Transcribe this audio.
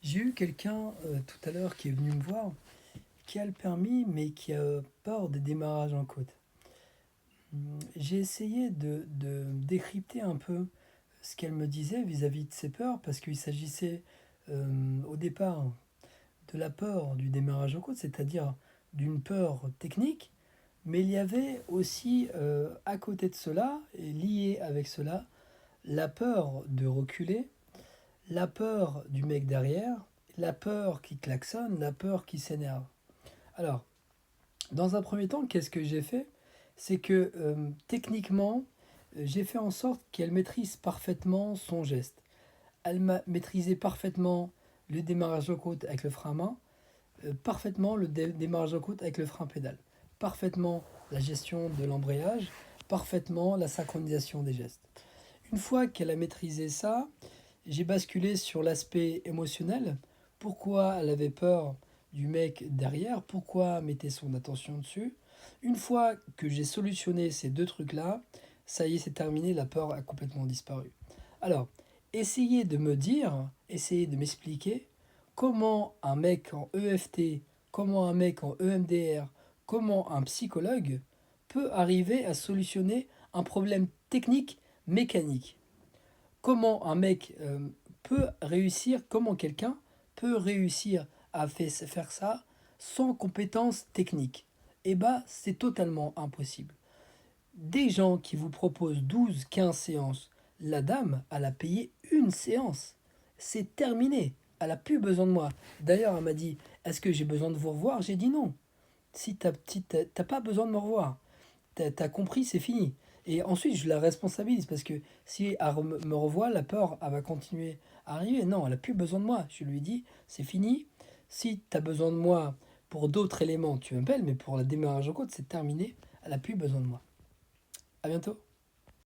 J'ai eu quelqu'un tout à l'heure qui est venu me voir, qui a le permis, mais qui a peur des démarrages en côte. J'ai essayé de décrypter un peu ce qu'elle me disait vis-à-vis de ses peurs, parce qu'il s'agissait au départ de la peur du démarrage en côte, c'est-à-dire d'une peur technique, mais il y avait aussi à côté de cela, et lié avec cela, la peur de reculer, la peur du mec derrière, la peur qui klaxonne, la peur qui s'énerve. Alors, dans un premier temps, qu'est-ce que j'ai fait? C'est que techniquement, j'ai fait en sorte qu'elle maîtrise parfaitement son geste. Elle m'a maîtrisé parfaitement le démarrage en côte avec le frein à main, parfaitement le démarrage en côte avec le frein pédale, parfaitement la gestion de l'embrayage, parfaitement la synchronisation des gestes. Une fois qu'elle a maîtrisé ça, j'ai basculé sur l'aspect émotionnel. Pourquoi elle avait peur du mec derrière? Pourquoi mettait son attention dessus? Une fois que j'ai solutionné ces deux trucs-là, ça y est, c'est terminé, la peur a complètement disparu. Alors, essayez de me dire, essayez de m'expliquer comment un mec en EFT, comment un mec en EMDR, comment un psychologue peut arriver à solutionner un problème technique mécanique. Comment un mec peut réussir, comment quelqu'un peut réussir à faire ça sans compétences techniques? Eh bien, c'est totalement impossible. Des gens qui vous proposent 12, 15 séances, la dame, elle a payé une séance. C'est terminé. Elle n'a plus besoin de moi. D'ailleurs, elle m'a dit, est-ce que j'ai besoin de vous revoir? J'ai dit non. Si t'as pas besoin de me revoir, t'as compris, c'est fini. Et ensuite, je la responsabilise parce que si elle me revoit, la peur, elle va continuer à arriver. Non, elle n'a plus besoin de moi. Je lui dis, c'est fini. Si tu as besoin de moi pour d'autres éléments, tu m'appelles, mais pour la démarrage en côte, c'est terminé. Elle n'a plus besoin de moi. À bientôt.